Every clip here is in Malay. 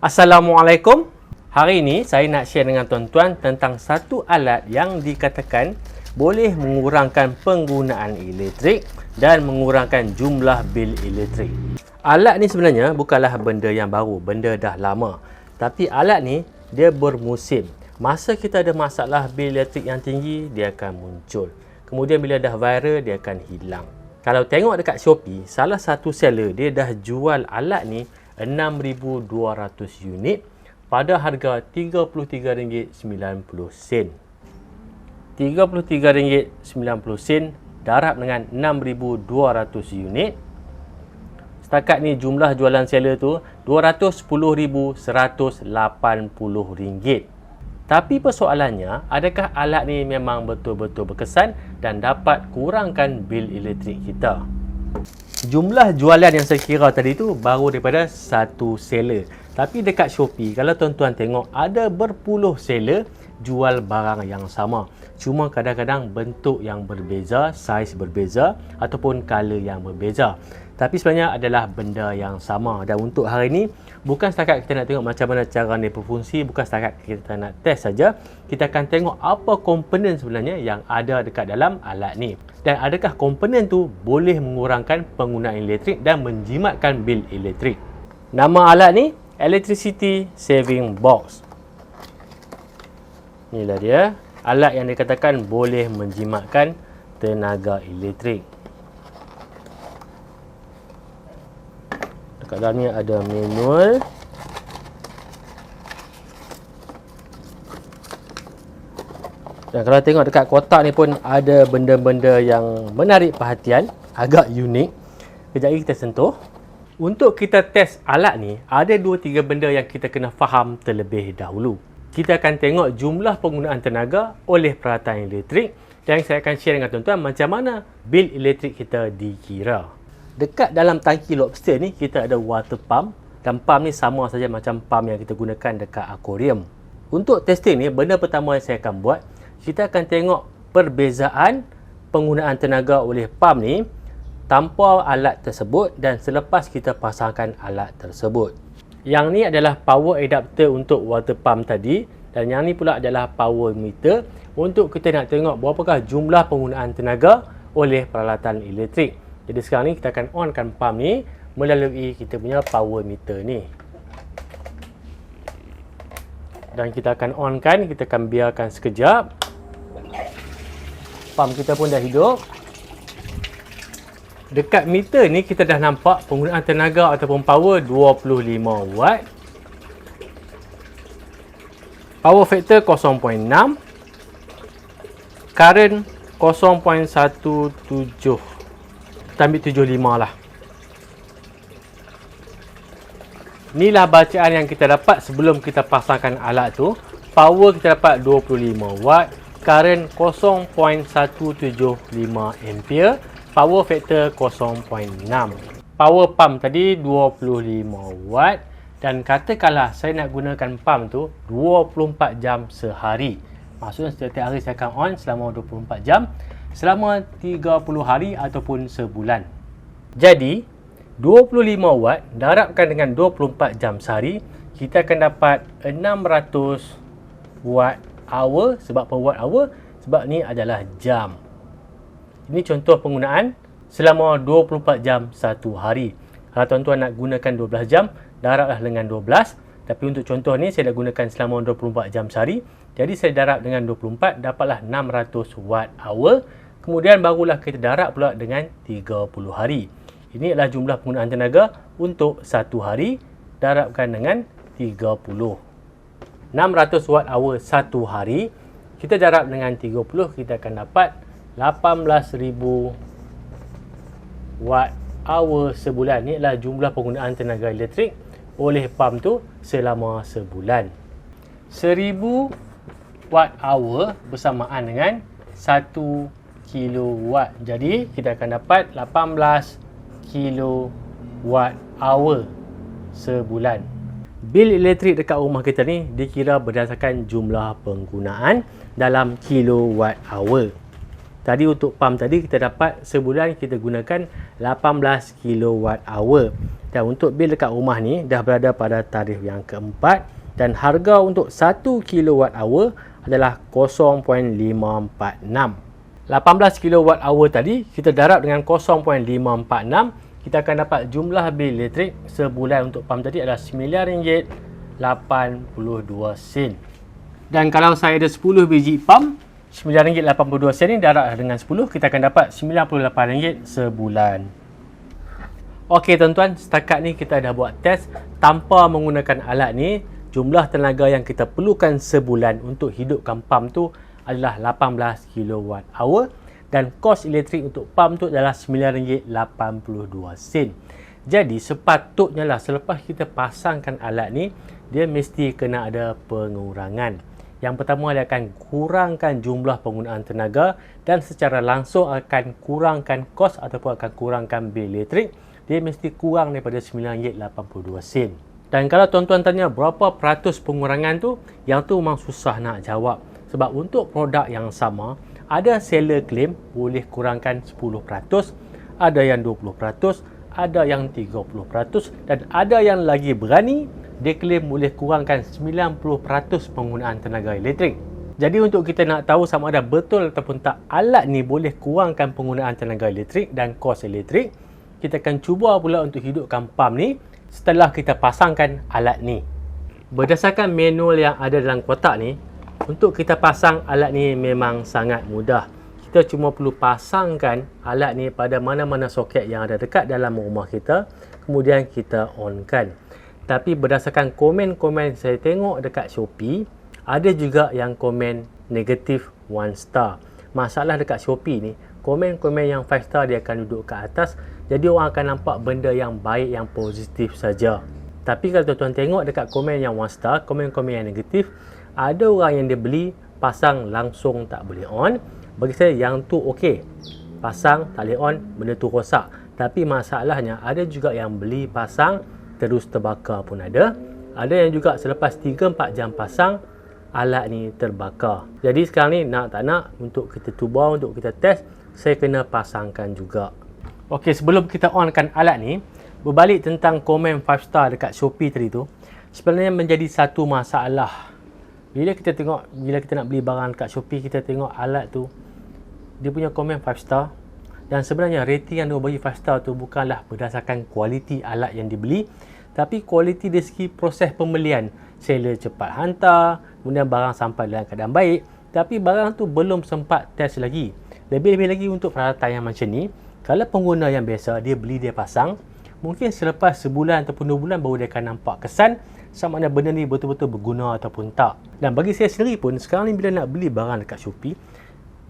Assalamualaikum. Hari ini saya nak share dengan tuan-tuan tentang satu alat yang dikatakan boleh mengurangkan penggunaan elektrik dan mengurangkan jumlah bil elektrik. Alat ni sebenarnya bukanlah benda yang baru, benda dah lama. Tapi alat ni dia bermusim. Masa kita ada masalah bil elektrik yang tinggi, dia akan muncul. Kemudian bila dah viral, dia akan hilang. Kalau tengok dekat Shopee, salah satu seller dia dah jual alat ni 6,200 unit pada harga RM33.90. RM33.90 darab dengan 6,200 unit. Setakat ni jumlah jualan seller tu RM210,180. Tapi persoalannya, adakah alat ni memang betul-betul berkesan dan dapat kurangkan bil elektrik kita? Jumlah jualan yang saya kira tadi tu baru daripada satu seller. Tapi dekat Shopee, kalau tuan-tuan tengok, ada berpuluh seller jual barang yang sama. Cuma kadang-kadang bentuk yang berbeza, saiz berbeza ataupun color yang berbeza. Tapi sebenarnya adalah benda yang sama. Dan untuk hari ini, bukan setakat kita nak tengok macam mana cara dia berfungsi, bukan setakat kita nak test saja. Kita akan tengok apa komponen sebenarnya yang ada dekat dalam alat ni. Dan adakah komponen tu boleh mengurangkan penggunaan elektrik dan menjimatkan bil elektrik. Nama alat ni, Electricity Saving Box. Inilah dia, alat yang dikatakan boleh menjimatkan tenaga elektrik. Dekat dalam ni ada manual. Dan kalau tengok dekat kotak ni pun ada benda-benda yang menarik perhatian, agak unik. Kejap lagi kita sentuh. Untuk kita test alat ni, ada 2-3 benda yang kita kena faham terlebih dahulu. Kita akan tengok jumlah penggunaan tenaga oleh peralatan elektrik dan saya akan share dengan tuan-tuan macam mana bil elektrik kita dikira. Dekat dalam tangki lobster ni kita ada water pump dan pump ni sama saja macam pump yang kita gunakan dekat akuarium. Untuk testing ni, benda pertama yang saya akan buat, kita akan tengok perbezaan penggunaan tenaga oleh pump ni tanpa alat tersebut dan selepas kita pasangkan alat tersebut. Yang ni adalah power adapter untuk water pump tadi dan yang ni pula adalah power meter untuk kita nak tengok berapakah jumlah penggunaan tenaga oleh peralatan elektrik. Jadi sekarang ni kita akan onkan pump ni melalui kita punya power meter ni. Dan kita akan onkan, kita akan biarkan sekejap. Pump kita pun dah hidup. Dekat meter ni kita dah nampak penggunaan tenaga ataupun power 25 watt. Power factor 0.6. Current 0.17. Kita ambil 75 lah. Inilah bacaan yang kita dapat sebelum kita pasangkan alat tu. Power kita dapat 25 watt. Current 0.175 ampere. Power factor 0.6. Power pump tadi 25 watt. Dan katakanlah saya nak gunakan pump tu 24 jam sehari. Maksudnya setiap hari saya akan on selama 24 jam. Selama 30 hari ataupun sebulan. Jadi 25 watt darabkan dengan 24 jam sehari, kita akan dapat 600 watt hour. Sebab per watt hour? Sebab ni adalah jam. Ini contoh penggunaan selama 24 jam satu hari. Kalau tuan-tuan nak gunakan 12 jam, darablah dengan 12. Tapi untuk contoh ni saya nak gunakan selama 24 jam sehari. Jadi saya darab dengan 24, dapatlah 600 watt hour. Kemudian barulah kita darab pula dengan 30 hari. Ini adalah jumlah penggunaan tenaga untuk satu hari darabkan dengan 30. 600 watt hour satu hari. Kita darab dengan 30, kita akan dapat 18,000 watt hour sebulan. Ini adalah jumlah penggunaan tenaga elektrik oleh pump tu selama sebulan. 1000 watt hour bersamaan dengan 1 kilowatt. Jadi kita akan dapat 18 kilowatt hour sebulan. Bil elektrik dekat rumah kita ni dikira berdasarkan jumlah penggunaan dalam kilowatt hour. Tadi untuk pump tadi kita dapat sebulan kita gunakan 18 kilowatt hour. Dan untuk bil dekat rumah ni dah berada pada tarikh yang keempat dan harga untuk 1 kWh adalah 0.546. 18 kWh tadi kita darab dengan 0.546, kita akan dapat jumlah bil elektrik sebulan untuk pam tadi adalah RM9.82. Dan kalau saya ada 10 biji pam, RM9.82 ni darab dengan 10, kita akan dapat RM98 sebulan. Okey tuan-tuan, setakat ni kita dah buat test tanpa menggunakan alat ni. Jumlah tenaga yang kita perlukan sebulan untuk hidupkan pam tu adalah 18 kWh dan kos elektrik untuk pam tu adalah RM9.82. Jadi sepatutnya lah selepas kita pasangkan alat ni, dia mesti kena ada pengurangan. Yang pertama, dia akan kurangkan jumlah penggunaan tenaga dan secara langsung akan kurangkan kos ataupun akan kurangkan bil elektrik. Dia mesti kurang daripada RM9.82. Dan kalau tuan-tuan tanya berapa peratus pengurangan tu, yang tu memang susah nak jawab. Sebab untuk produk yang sama, ada seller claim boleh kurangkan 10%, ada yang 20%, ada yang 30% dan ada yang lagi berani, dia claim boleh kurangkan 90% penggunaan tenaga elektrik. Jadi untuk kita nak tahu sama ada betul ataupun tak alat ni boleh kurangkan penggunaan tenaga elektrik dan kos elektrik, kita akan cuba pula untuk hidupkan pam ni setelah kita pasangkan alat ni. Berdasarkan manual yang ada dalam kotak ni, untuk kita pasang alat ni memang sangat mudah. Kita cuma perlu pasangkan alat ni pada mana-mana soket yang ada dekat dalam rumah kita, kemudian kita onkan. Tapi berdasarkan komen-komen saya tengok dekat Shopee, ada juga yang komen negatif 1 star. Masalah dekat Shopee ni, komen-komen yang 5 star dia akan duduk ke atas, jadi orang akan nampak benda yang baik, yang positif saja. Tapi kalau tuan-tuan tengok dekat komen yang 1 star, komen-komen yang negatif, ada orang yang dia beli pasang langsung tak boleh on. Bagi saya yang tu okey, pasang tak boleh on, benda tu rosak. Tapi masalahnya ada juga yang beli pasang terus terbakar pun ada. Ada yang juga selepas 3-4 jam pasang, alat ni terbakar. Jadi sekarang ni nak tak nak, untuk kita cuba, untuk kita test, saya kena pasangkan juga. Okey, sebelum kita onkan alat ni, berbalik tentang komen 5 star dekat Shopee tadi tu, sebenarnya menjadi satu masalah. Bila kita nak beli barang dekat Shopee, kita tengok alat tu, dia punya komen 5 star, dan sebenarnya rating yang dia bagi 5 star tu bukanlah berdasarkan kualiti alat yang dibeli, tapi kualiti dari segi proses pembelian. Seller cepat hantar, kemudian barang sampai dalam keadaan baik, tapi barang tu belum sempat test lagi. Lebih-lebih lagi untuk peralatan yang macam ni, kalau pengguna yang biasa, dia beli, dia pasang, mungkin selepas sebulan ataupun 2 bulan baru dia akan nampak kesan sama ada benda ni betul-betul berguna ataupun tak. Dan bagi saya sendiri pun, sekarang ni bila nak beli barang dekat Shopee,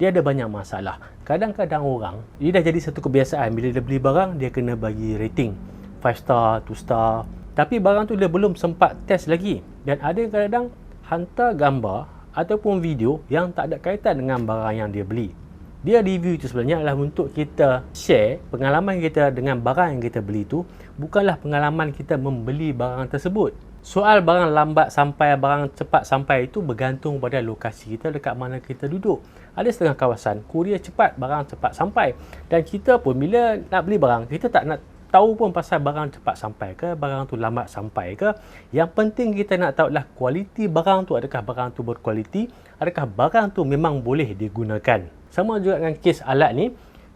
dia ada banyak masalah. Kadang-kadang orang, dia dah jadi satu kebiasaan, bila dia beli barang, dia kena bagi rating 5 star, 2 star. Tapi barang tu dia belum sempat test lagi. Dan ada kadang-kadang hantar gambar ataupun video yang tak ada kaitan dengan barang yang dia beli. Dia review itu sebenarnya adalah untuk kita share pengalaman kita dengan barang yang kita beli tu, bukanlah pengalaman kita membeli barang tersebut. Soal barang lambat sampai, barang cepat sampai itu bergantung pada lokasi kita, dekat mana kita duduk. Ada setengah kawasan, kurier cepat, barang cepat sampai. Dan kita pun bila nak beli barang, kita tak nak tahu pun pasal barang cepat sampai ke, barang tu lambat sampai ke. Yang penting kita nak tahu adalah kualiti barang tu, adakah barang tu berkualiti, adakah barang tu memang boleh digunakan. Sama juga dengan kes alat ni,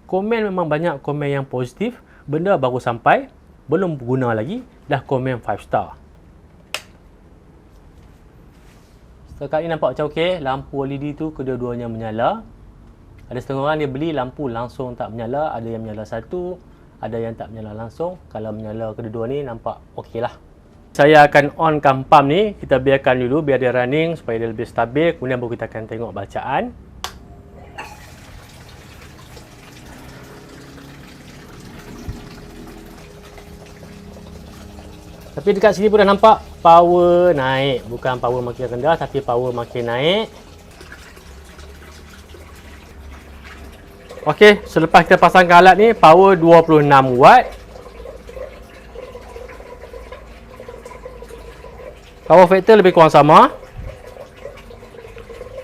komen memang banyak komen yang positif, benda baru sampai, belum guna lagi, dah komen 5 star. Setakat ni nampak macam okey, lampu LED tu kedua-duanya menyala. Ada setengah orang dia beli lampu langsung tak menyala, ada yang menyala satu, ada yang tak menyala langsung. Kalau menyala kedua-dua ni nampak okey lah. Saya akan onkan pam ni, kita biarkan dulu biar dia running supaya dia lebih stabil, kemudian baru kita akan tengok bacaan. Tapi dekat sini pun dah nampak power naik. Bukan power makin rendah, tapi power makin naik. Okey, selepas kita pasangkan alat ni, power 26 watt. Power factor lebih kurang sama.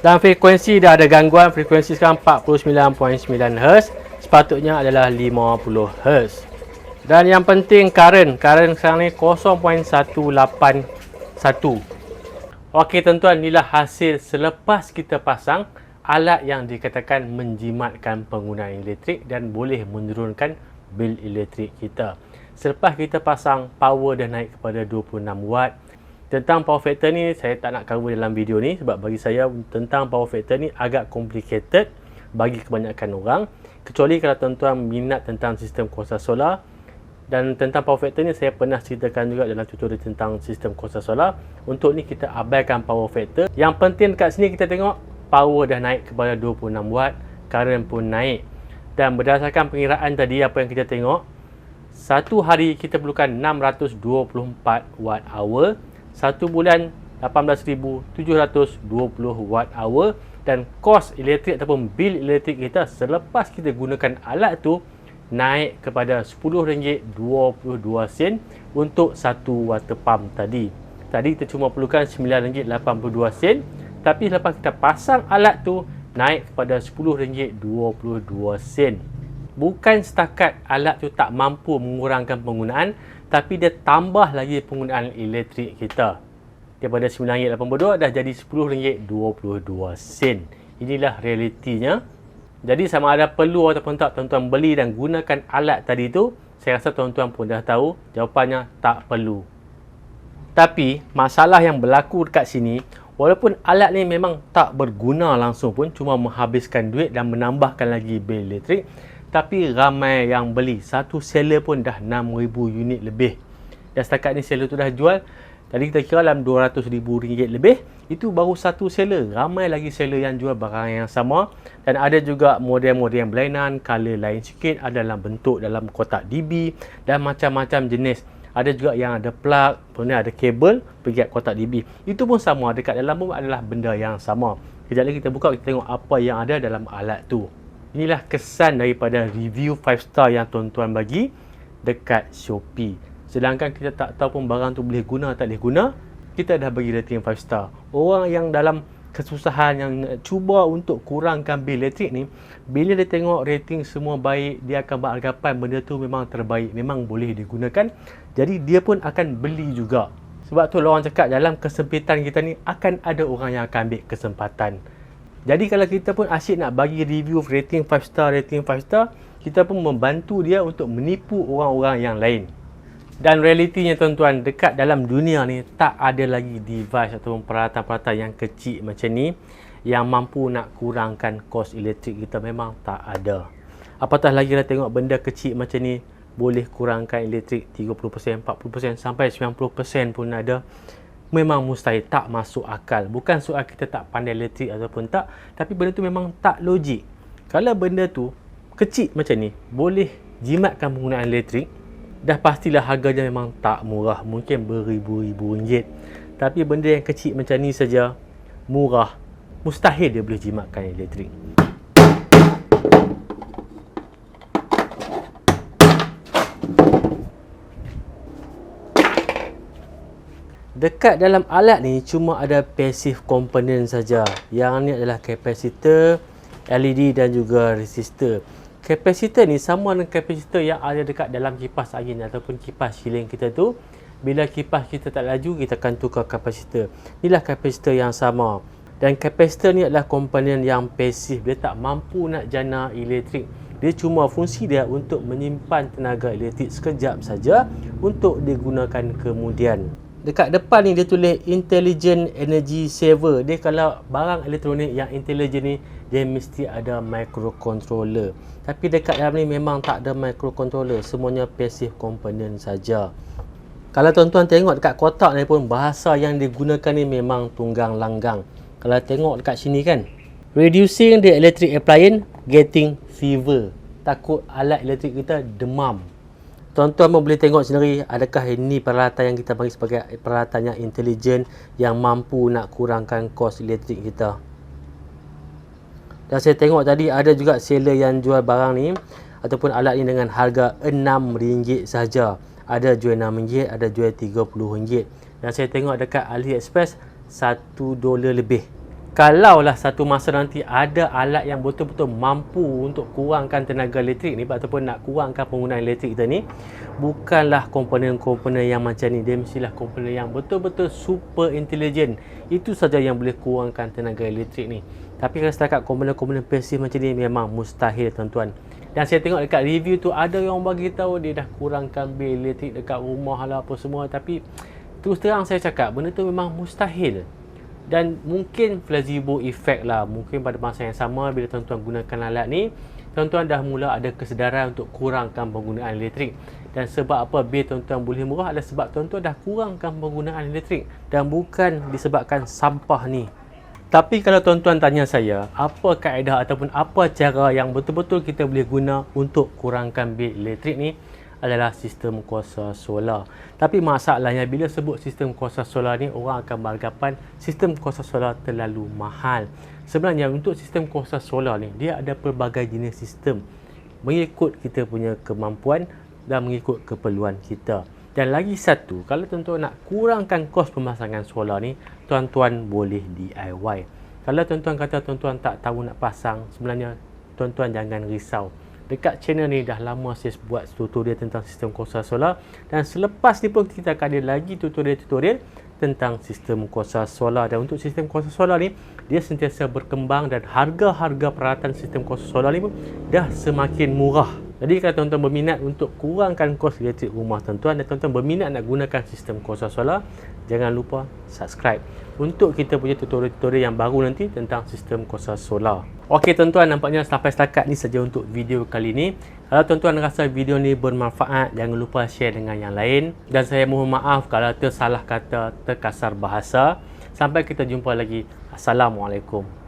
Dan frekuensi dah ada gangguan. Frekuensi sekarang 49.9 Hz. Sepatutnya adalah 50 Hz. Dan yang penting current sekarang ni 0.181. Okey tuan-tuan, inilah hasil selepas kita pasang alat yang dikatakan menjimatkan penggunaan elektrik dan boleh menurunkan bil elektrik kita. Selepas kita pasang, power dah naik kepada 26 watt. Tentang power factor ni saya tak nak cover dalam video ni sebab bagi saya tentang power factor ni agak complicated bagi kebanyakan orang. Kecuali kalau tuan-tuan minat tentang sistem kuasa solar. Dan tentang power factor ni saya pernah ceritakan juga dalam tutorial tentang sistem kuasa solar. Untuk ni kita abaikan power factor. Yang penting dekat sini kita tengok power dah naik kepada 26 watt, current pun naik. Dan berdasarkan pengiraan tadi apa yang kita tengok, satu hari kita perlukan 624 watt hour, satu bulan 18,720 watt hour, dan kos elektrik ataupun bil elektrik kita selepas kita gunakan alat tu naik kepada RM10.22 untuk satu water pump tadi. Tadi kita cuma perlukan RM9.82, tapi lepas kita pasang alat tu naik kepada RM10.22. Bukan setakat alat tu tak mampu mengurangkan penggunaan, tapi dia tambah lagi penggunaan elektrik kita. Daripada RM9.82 dah jadi RM10.22. Inilah realitinya. Jadi sama ada perlu ataupun tak tuan-tuan beli dan gunakan alat tadi tu, saya rasa tuan-tuan pun dah tahu jawapannya tak perlu. Tapi masalah yang berlaku dekat sini, walaupun alat ni memang tak berguna langsung pun, cuma menghabiskan duit dan menambahkan lagi bil elektrik, tapi ramai yang beli. Satu seller pun dah 6,000 unit lebih. Dan setakat ni seller tu dah jual, tadi kita kira dalam RM200,000 lebih. Itu baru satu seller. Ramai lagi seller yang jual barang yang sama. Dan ada juga model-model yang berlainan, color lain sikit, ada dalam bentuk dalam kotak DB dan macam-macam jenis. Ada juga yang ada plug, kemudian ada kabel pergi kat kotak DB. Itu pun sama, dekat dalam pun adalah benda yang sama. Kejap lagi kita buka, kita tengok apa yang ada dalam alat tu. Inilah kesan daripada review 5 star yang tuan-tuan bagi dekat Shopee. Sedangkan kita tak tahu pun barang tu boleh guna atau tak boleh guna, kita dah bagi rating 5 star. Orang yang dalam kesusahan yang cuba untuk kurangkan bil elektrik ni, bila dia tengok rating semua baik, dia akan beranggapan benda tu memang terbaik, memang boleh digunakan. Jadi dia pun akan beli juga. Sebab tu orang cakap dalam kesempitan kita ni akan ada orang yang akan ambil kesempatan. Jadi kalau kita pun asyik nak bagi review rating 5 star, kita pun membantu dia untuk menipu orang-orang yang lain. Dan realitinya tuan-tuan, dekat dalam dunia ni tak ada lagi device ataupun peralatan-peralatan yang kecil macam ni yang mampu nak kurangkan kos elektrik kita. Memang tak ada. Apatah lagi nak tengok benda kecil macam ni boleh kurangkan elektrik 30%, 40% sampai 90% pun ada. Memang mustahil, tak masuk akal. Bukan soal kita tak pandai elektrik ataupun tak, tapi benda tu memang tak logik. Kalau benda tu kecil macam ni boleh jimatkan penggunaan elektrik, dah pastilah harganya memang tak murah, mungkin beribu-ribu ringgit. Tapi benda yang kecil macam ni saja murah, mustahil dia boleh jimatkan elektrik. Dekat dalam alat ni cuma ada passive component saja. Yang ni adalah kapasitor, LED dan juga resistor. Kapasitor ni sama dengan kapasitor yang ada dekat dalam kipas angin ataupun kipas siling kita tu. Bila kipas kita tak laju, kita akan tukar kapasitor. Inilah kapasitor yang sama. Dan kapasitor ni adalah komponen yang pasif. Dia tak mampu nak jana elektrik. Dia cuma fungsi dia untuk menyimpan tenaga elektrik sekejap saja untuk digunakan kemudian. Dekat depan ni dia tulis Intelligent Energy Saver. Dia kalau barang elektronik yang intelligent ni, dia mesti ada microcontroller. Tapi dekat dalam ni memang tak ada microcontroller. Semuanya passive component saja. Kalau tuan-tuan tengok dekat kotak ni pun, bahasa yang digunakan ni memang tunggang langgang. Kalau tengok dekat sini kan, reducing the electric appliance, getting fever. Takut alat elektrik kita demam. Tuan-tuan pun boleh tengok sendiri, adakah ini peralatan yang kita panggil sebagai peralatan yang intelijen yang mampu nak kurangkan kos elektrik kita. Dan saya tengok tadi ada juga seller yang jual barang ni ataupun alat ni dengan harga RM6 saja. Ada jual RM6, ada jual RM30. Dan saya tengok dekat AliExpress $1 lebih. Kalaulah satu masa nanti ada alat yang betul-betul mampu untuk kurangkan tenaga elektrik ni ataupun nak kurangkan penggunaan elektrik kita ni, bukanlah komponen-komponen yang macam ni. Dia mestilah komponen yang betul-betul super intelligent. Itu saja yang boleh kurangkan tenaga elektrik ni. Tapi kalau setakat komponen-komponen pasif macam ni memang mustahil tuan-tuan. Dan saya tengok dekat review tu ada yang bagi tahu dia dah kurangkan bil elektrik dekat rumah lah apa semua, tapi terus terang saya cakap benda tu memang mustahil. Dan mungkin placebo effect lah. Mungkin pada masa yang sama bila tuan-tuan gunakan alat ni, tuan-tuan dah mula ada kesedaran untuk kurangkan penggunaan elektrik. Dan sebab apa bil tuan-tuan boleh murah adalah sebab tuan-tuan dah kurangkan penggunaan elektrik dan bukan disebabkan sampah ni. Tapi kalau tuan-tuan tanya saya, apa kaedah ataupun apa cara yang betul-betul kita boleh guna untuk kurangkan bil elektrik ni, adalah sistem kuasa solar. Tapi masalahnya bila sebut sistem kuasa solar ni, orang akan beranggapan sistem kuasa solar terlalu mahal. Sebenarnya untuk sistem kuasa solar ni, dia ada pelbagai jenis sistem mengikut kita punya kemampuan dan mengikut keperluan kita. Dan lagi satu, kalau tuan-tuan nak kurangkan kos pemasangan solar ni, tuan-tuan boleh DIY. Kalau tuan-tuan kata tuan-tuan tak tahu nak pasang, sebenarnya tuan-tuan jangan risau. Dekat channel ni dah lama saya buat tutorial tentang sistem kuasa solar, dan selepas ni pun kita akan ada lagi tutorial-tutorial tentang sistem kuasa solar. Dan untuk sistem kuasa solar ni, dia sentiasa berkembang dan harga-harga peralatan sistem kuasa solar ni pun dah semakin murah. Jadi kalau tuan-tuan berminat untuk kurangkan kos elektrik rumah tuan-tuan dan tuan-tuan berminat nak gunakan sistem kuasa solar, jangan lupa subscribe untuk kita punya tutorial-tutorial yang baru nanti tentang sistem kuasa solar. Okey tuan-tuan, nampaknya sampai setakat ni saja untuk video kali ni. Kalau tuan-tuan rasa video ni bermanfaat, jangan lupa share dengan yang lain. Dan saya mohon maaf kalau tersalah kata, terkasar bahasa. Sampai kita jumpa lagi. Assalamualaikum.